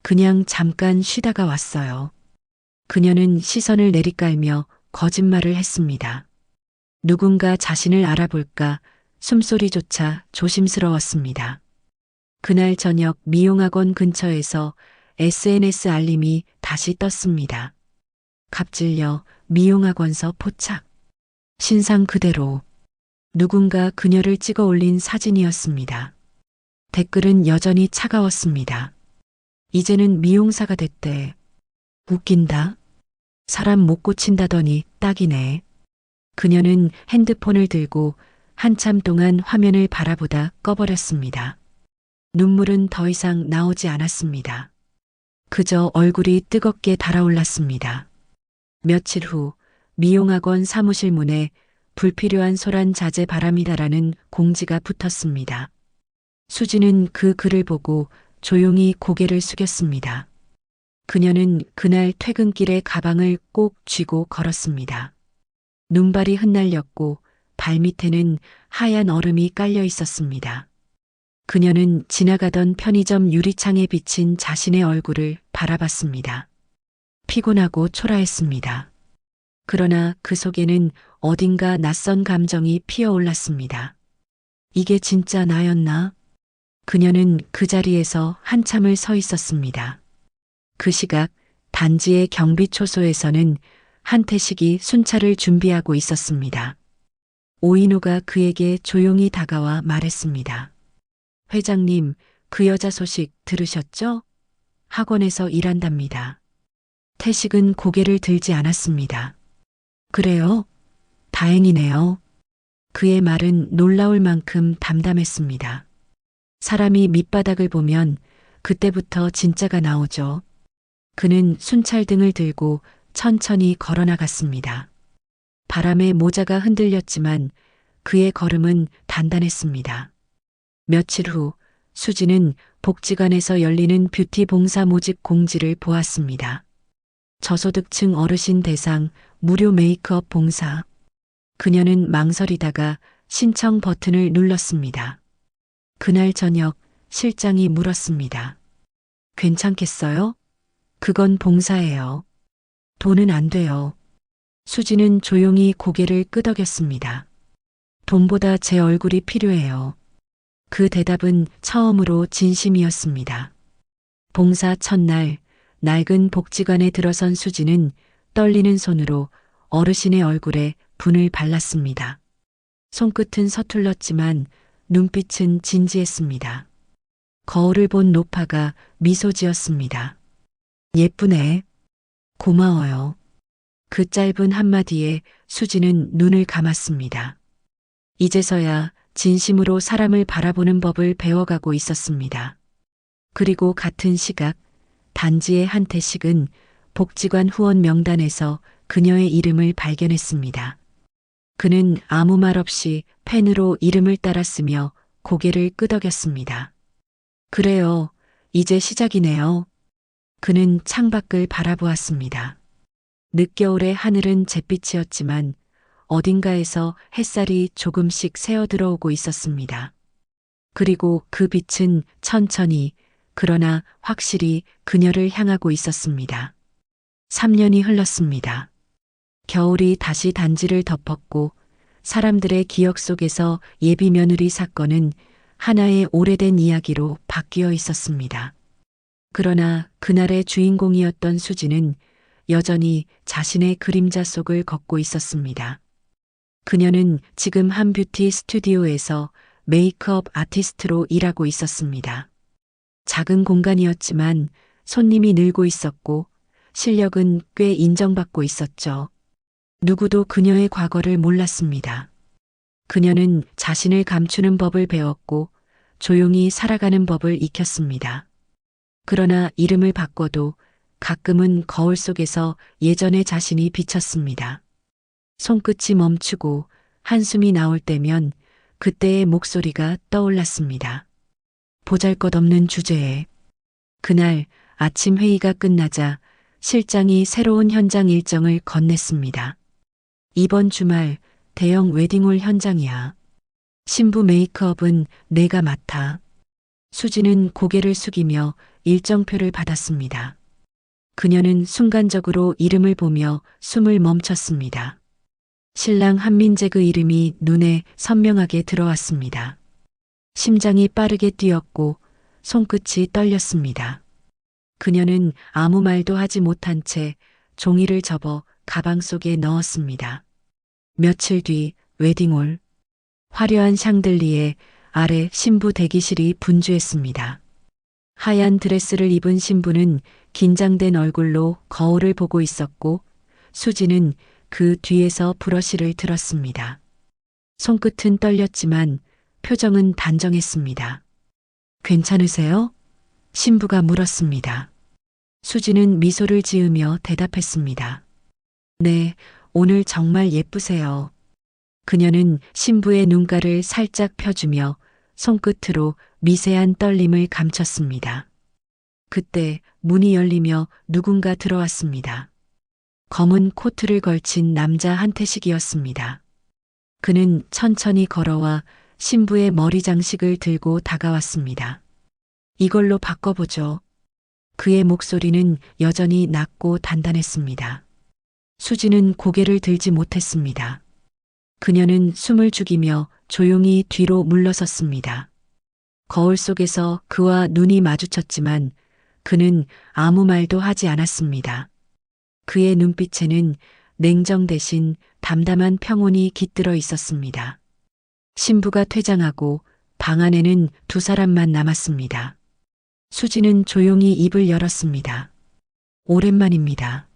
그냥 잠깐 쉬다가 왔어요. 그녀는 시선을 내리깔며 거짓말을 했습니다. 누군가 자신을 알아볼까 숨소리조차 조심스러웠습니다. 그날 저녁 미용학원 근처에서 SNS 알림이 다시 떴습니다. 갑질녀 미용학원서 포착. 신상 그대로. 누군가 그녀를 찍어 올린 사진이었습니다. 댓글은 여전히 차가웠습니다. 이제는 미용사가 됐대. 웃긴다. 사람 못 고친다더니 딱이네. 그녀는 핸드폰을 들고 한참 동안 화면을 바라보다 꺼버렸습니다. 눈물은 더 이상 나오지 않았습니다. 그저 얼굴이 뜨겁게 달아올랐습니다. 며칠 후 미용학원 사무실 문에 불필요한 소란 자제 바랍니다라는 공지가 붙었습니다. 수지는 그 글을 보고 조용히 고개를 숙였습니다. 그녀는 그날 퇴근길에 가방을 꼭 쥐고 걸었습니다. 눈발이 흩날렸고 발밑에는 하얀 얼음이 깔려 있었습니다. 그녀는 지나가던 편의점 유리창에 비친 자신의 얼굴을 바라봤습니다. 피곤하고 초라했습니다. 그러나 그 속에는 어딘가 낯선 감정이 피어올랐습니다. 이게 진짜 나였나? 그녀는 그 자리에서 한참을 서 있었습니다. 그 시각 단지의 경비초소에서는 한태식이 순찰을 준비하고 있었습니다. 오인호가 그에게 조용히 다가와 말했습니다. 회장님, 그 여자 소식 들으셨죠? 학원에서 일한답니다. 태식은 고개를 들지 않았습니다. 그래요? 다행이네요. 그의 말은 놀라울 만큼 담담했습니다. 사람이 밑바닥을 보면 그때부터 진짜가 나오죠. 그는 순찰등을 들고 천천히 걸어나갔습니다. 바람에 모자가 흔들렸지만 그의 걸음은 단단했습니다. 며칠 후 수지는 복지관에서 열리는 뷰티 봉사 모집 공지를 보았습니다. 저소득층 어르신 대상 무료 메이크업 봉사. 그녀는 망설이다가 신청 버튼을 눌렀습니다. 그날 저녁 실장이 물었습니다. 괜찮겠어요? 그건 봉사예요. 돈은 안 돼요. 수지는 조용히 고개를 끄덕였습니다. 돈보다 제 얼굴이 필요해요. 그 대답은 처음으로 진심이었습니다. 봉사 첫날 낡은 복지관에 들어선 수지는 떨리는 손으로 어르신의 얼굴에 분을 발랐습니다. 손끝은 서툴렀지만 눈빛은 진지했습니다. 거울을 본 노파가 미소 지었습니다. 예쁘네. 고마워요. 그 짧은 한마디에 수지는 눈을 감았습니다. 이제서야 진심으로 사람을 바라보는 법을 배워가고 있었습니다. 그리고 같은 시각 단지의 한태식은 복지관 후원 명단에서 그녀의 이름을 발견했습니다. 그는 아무 말 없이 펜으로 이름을 따랐으며 고개를 끄덕였습니다. 그래요. 이제 시작이네요. 그는 창밖을 바라보았습니다. 늦겨울의 하늘은 잿빛이었지만 어딘가에서 햇살이 조금씩 새어 들어오고 있었습니다. 그리고 그 빛은 천천히 그러나 확실히 그녀를 향하고 있었습니다. 3년이 흘렀습니다. 겨울이 다시 단지를 덮었고 사람들의 기억 속에서 예비 며느리 사건은 하나의 오래된 이야기로 바뀌어 있었습니다. 그러나 그날의 주인공이었던 수지는 여전히 자신의 그림자 속을 걷고 있었습니다. 그녀는 지금 한 뷰티 스튜디오에서 메이크업 아티스트로 일하고 있었습니다. 작은 공간이었지만 손님이 늘고 있었고 실력은 꽤 인정받고 있었죠. 누구도 그녀의 과거를 몰랐습니다. 그녀는 자신을 감추는 법을 배웠고 조용히 살아가는 법을 익혔습니다. 그러나 이름을 바꿔도 가끔은 거울 속에서 예전의 자신이 비쳤습니다. 손끝이 멈추고 한숨이 나올 때면 그때의 목소리가 떠올랐습니다. 보잘것없는 주제에. 그날 아침 회의가 끝나자 실장이 새로운 현장 일정을 건넸습니다. 이번 주말 대형 웨딩홀 현장이야. 신부 메이크업은 내가 맡아. 수지는 고개를 숙이며 일정표를 받았습니다. 그녀는 순간적으로 이름을 보며 숨을 멈췄습니다. 신랑 한민재 그 이름이 눈에 선명하게 들어왔습니다. 심장이 빠르게 뛰었고 손끝이 떨렸습니다. 그녀는 아무 말도 하지 못한 채 종이를 접어 가방 속에 넣었습니다. 며칠 뒤 웨딩홀. 화려한 샹들리에 아래 신부 대기실이 분주했습니다. 하얀 드레스를 입은 신부는 긴장된 얼굴로 거울을 보고 있었고 수지는 그 뒤에서 브러쉬를 들었습니다. 손끝은 떨렸지만 표정은 단정했습니다. 괜찮으세요? 신부가 물었습니다. 수지는 미소를 지으며 대답했습니다. 네, 오늘 정말 예쁘세요. 그녀는 신부의 눈가를 살짝 펴주며 손끝으로 미세한 떨림을 감췄습니다. 그때 문이 열리며 누군가 들어왔습니다. 검은 코트를 걸친 남자 한태식이었습니다. 그는 천천히 걸어와 신부의 머리 장식을 들고 다가왔습니다. 이걸로 바꿔보죠. 그의 목소리는 여전히 낮고 단단했습니다. 수지는 고개를 들지 못했습니다. 그녀는 숨을 죽이며 조용히 뒤로 물러섰습니다. 거울 속에서 그와 눈이 마주쳤지만 그는 아무 말도 하지 않았습니다. 그의 눈빛에는 냉정 대신 담담한 평온이 깃들어 있었습니다. 신부가 퇴장하고 방 안에는 두 사람만 남았습니다. 수지는 조용히 입을 열었습니다. 오랜만입니다.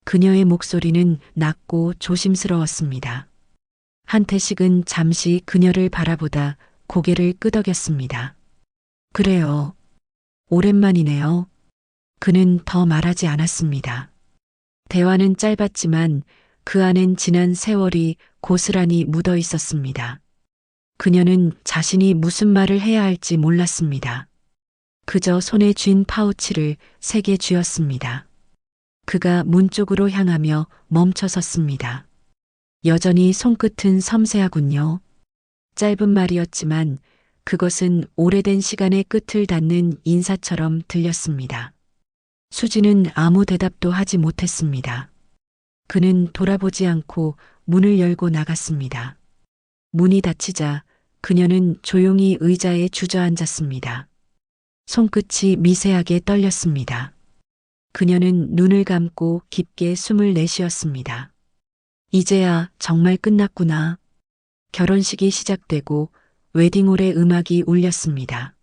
그녀의 목소리는 낮고 조심스러웠습니다. 한태식은 잠시 그녀를 바라보다 고개를 끄덕였습니다. 그래요. 오랜만이네요. 그는 더 말하지 않았습니다. 대화는 짧았지만 그 안엔 지난 세월이 고스란히 묻어 있었습니다. 그녀는 자신이 무슨 말을 해야 할지 몰랐습니다. 그저 손에 쥔 파우치를 3개 쥐었습니다. 그가 문 쪽으로 향하며 멈춰 섰습니다. 여전히 손끝은 섬세하군요. 짧은 말이었지만 그것은 오래된 시간의 끝을 닿는 인사처럼 들렸습니다. 수지는 아무 대답도 하지 못했습니다. 그는 돌아보지 않고 문을 열고 나갔습니다. 문이 닫히자 그녀는 조용히 의자에 주저앉았습니다. 손끝이 미세하게 떨렸습니다. 그녀는 눈을 감고 깊게 숨을 내쉬었습니다. 이제야 정말 끝났구나. 결혼식이 시작되고 웨딩홀의 음악이 울렸습니다.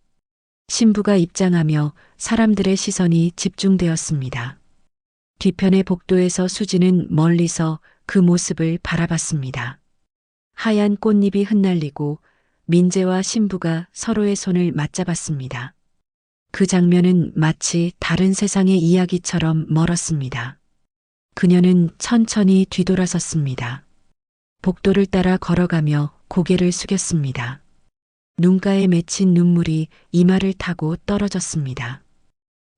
신부가 입장하며 사람들의 시선이 집중되었습니다. 뒤편의 복도에서 수지는 멀리서 그 모습을 바라봤습니다. 하얀 꽃잎이 흩날리고 민재와 신부가 서로의 손을 맞잡았습니다. 그 장면은 마치 다른 세상의 이야기처럼 멀었습니다. 그녀는 천천히 뒤돌아섰습니다. 복도를 따라 걸어가며 고개를 숙였습니다. 눈가에 맺힌 눈물이 이마를 타고 떨어졌습니다.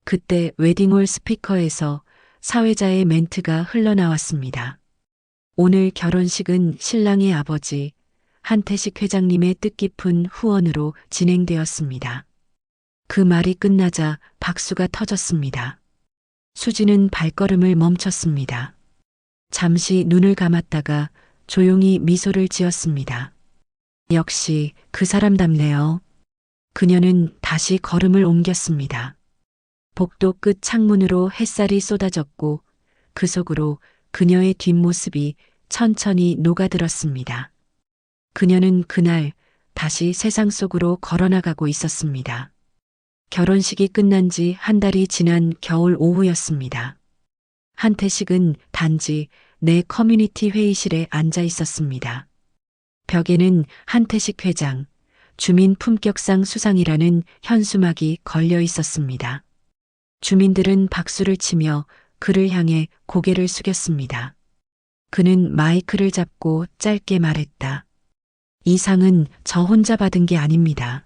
그때 웨딩홀 스피커에서 사회자의 멘트가 흘러나왔습니다. 오늘 결혼식은 신랑의 아버지 한태식 회장님의 뜻깊은 후원으로 진행되었습니다. 그 말이 끝나자 박수가 터졌습니다. 수지는 발걸음을 멈췄습니다. 잠시 눈을 감았다가 조용히 미소를 지었습니다. 역시 그 사람답네요. 그녀는 다시 걸음을 옮겼습니다. 복도 끝 창문으로 햇살이 쏟아졌고 그 속으로 그녀의 뒷모습이 천천히 녹아들었습니다. 그녀는 그날 다시 세상 속으로 걸어나가고 있었습니다. 결혼식이 끝난 지 한 달이 지난 겨울 오후였습니다. 한태식은 단지 내 커뮤니티 회의실에 앉아 있었습니다. 벽에는 한태식 회장, 주민 품격상 수상이라는 현수막이 걸려 있었습니다. 주민들은 박수를 치며 그를 향해 고개를 숙였습니다. 그는 마이크를 잡고 짧게 말했다. 이 상은 저 혼자 받은 게 아닙니다.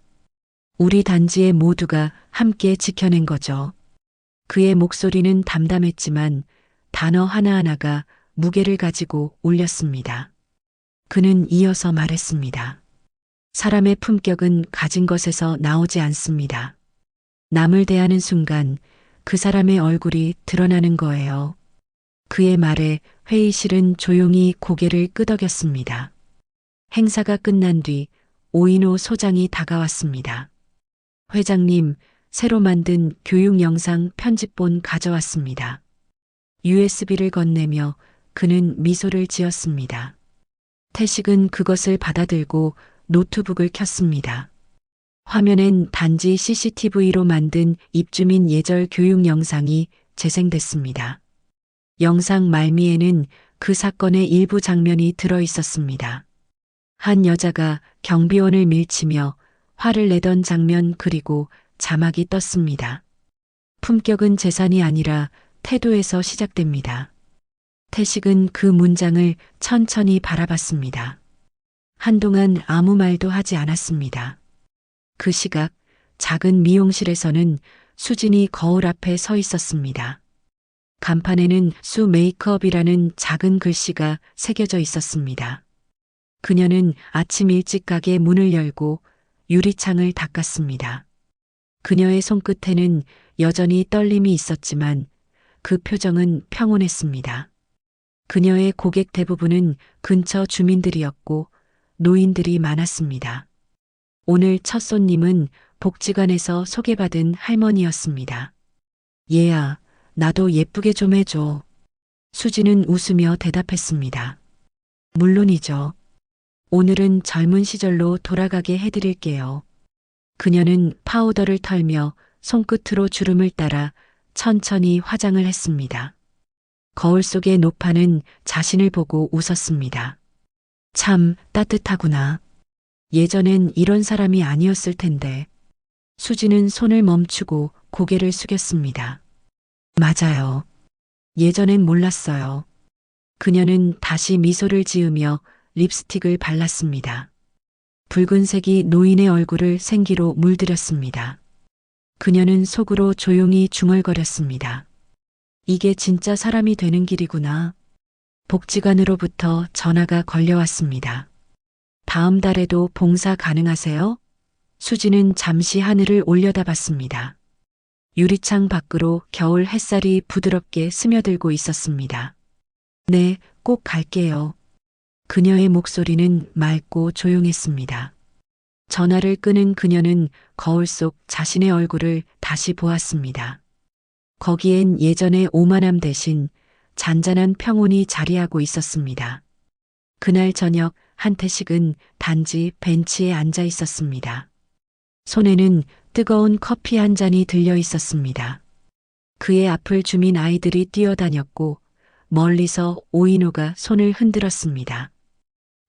우리 단지의 모두가 함께 지켜낸 거죠. 그의 목소리는 담담했지만 단어 하나하나가 무게를 가지고 울렸습니다. 그는 이어서 말했습니다. 사람의 품격은 가진 것에서 나오지 않습니다. 남을 대하는 순간 그 사람의 얼굴이 드러나는 거예요. 그의 말에 회의실은 조용히 고개를 끄덕였습니다. 행사가 끝난 뒤 오인호 소장이 다가왔습니다. 회장님, 새로 만든 교육 영상 편집본 가져왔습니다. USB를 건네며 그는 미소를 지었습니다. 태식은 그것을 받아들고 노트북을 켰습니다. 화면엔 단지 CCTV로 만든 입주민 예절 교육 영상이 재생됐습니다. 영상 말미에는 그 사건의 일부 장면이 들어 있었습니다. 한 여자가 경비원을 밀치며 화를 내던 장면 그리고 자막이 떴습니다. 품격은 재산이 아니라 태도에서 시작됩니다. 태식은 그 문장을 천천히 바라봤습니다. 한동안 아무 말도 하지 않았습니다. 그 시각 작은 미용실에서는 수진이 거울 앞에 서 있었습니다. 간판에는 수 메이크업이라는 작은 글씨가 새겨져 있었습니다. 그녀는 아침 일찍 가게 문을 열고 유리창을 닦았습니다. 그녀의 손끝에는 여전히 떨림이 있었지만 그 표정은 평온했습니다. 그녀의 고객 대부분은 근처 주민들이었고 노인들이 많았습니다. 오늘 첫 손님은 복지관에서 소개받은 할머니였습니다. 얘야, 나도 예쁘게 좀 해줘. 수지는 웃으며 대답했습니다. 물론이죠. 오늘은 젊은 시절로 돌아가게 해드릴게요. 그녀는 파우더를 털며 손끝으로 주름을 따라 천천히 화장을 했습니다. 거울 속의 노파는 자신을 보고 웃었습니다. 참 따뜻하구나. 예전엔 이런 사람이 아니었을 텐데. 수지는 손을 멈추고 고개를 숙였습니다. 맞아요. 예전엔 몰랐어요. 그녀는 다시 미소를 지으며 립스틱을 발랐습니다. 붉은색이 노인의 얼굴을 생기로 물들였습니다. 그녀는 속으로 조용히 중얼거렸습니다. 이게 진짜 사람이 되는 길이구나. 복지관으로부터 전화가 걸려왔습니다. 다음 달에도 봉사 가능하세요? 수지는 잠시 하늘을 올려다봤습니다. 유리창 밖으로 겨울 햇살이 부드럽게 스며들고 있었습니다. 네, 꼭 갈게요. 그녀의 목소리는 맑고 조용했습니다. 전화를 끄는 그녀는 거울 속 자신의 얼굴을 다시 보았습니다. 거기엔 예전의 오만함 대신 잔잔한 평온이 자리하고 있었습니다. 그날 저녁 한태식은 단지 벤치에 앉아 있었습니다. 손에는 뜨거운 커피 한 잔이 들려 있었습니다. 그의 앞을 주민 아이들이 뛰어다녔고 멀리서 오인호가 손을 흔들었습니다.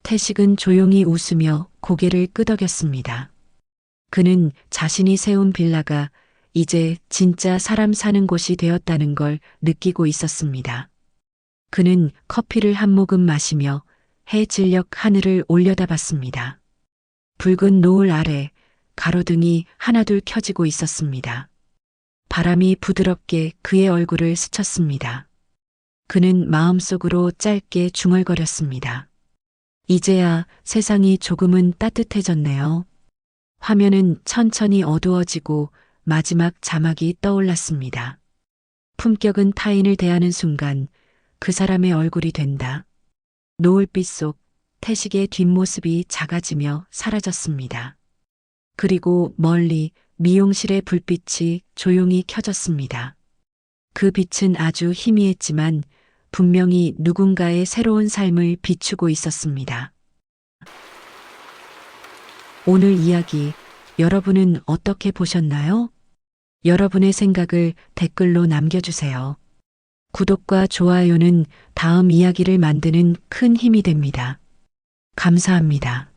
태식은 조용히 웃으며 고개를 끄덕였습니다. 그는 자신이 세운 빌라가 이제 진짜 사람 사는 곳이 되었다는 걸 느끼고 있었습니다. 그는 커피를 한 모금 마시며 해 진력 하늘을 올려다봤습니다. 붉은 노을 아래 가로등이 하나둘 켜지고 있었습니다. 바람이 부드럽게 그의 얼굴을 스쳤습니다. 그는 마음속으로 짧게 중얼거렸습니다. 이제야 세상이 조금은 따뜻해졌네요. 화면은 천천히 어두워지고 마지막 자막이 떠올랐습니다. 품격 타인을 대하는 순간 그 사람의 얼굴이 된다. 노을빛 속 태식의 뒷모습이 작아지며 사라졌습니다. 그리고 멀리 미용실의 불빛이 조용히 켜졌습니다. 그 빛은 아주 희미했지만 분명히 누군가의 새로운 삶을 비추고 있었습니다. 오늘 이야기 여러분은 어떻게 보셨나요? 여러분의 생각을 댓글로 남겨주세요. 구독과 좋아요는 다음 이야기를 만드는 큰 힘이 됩니다. 감사합니다.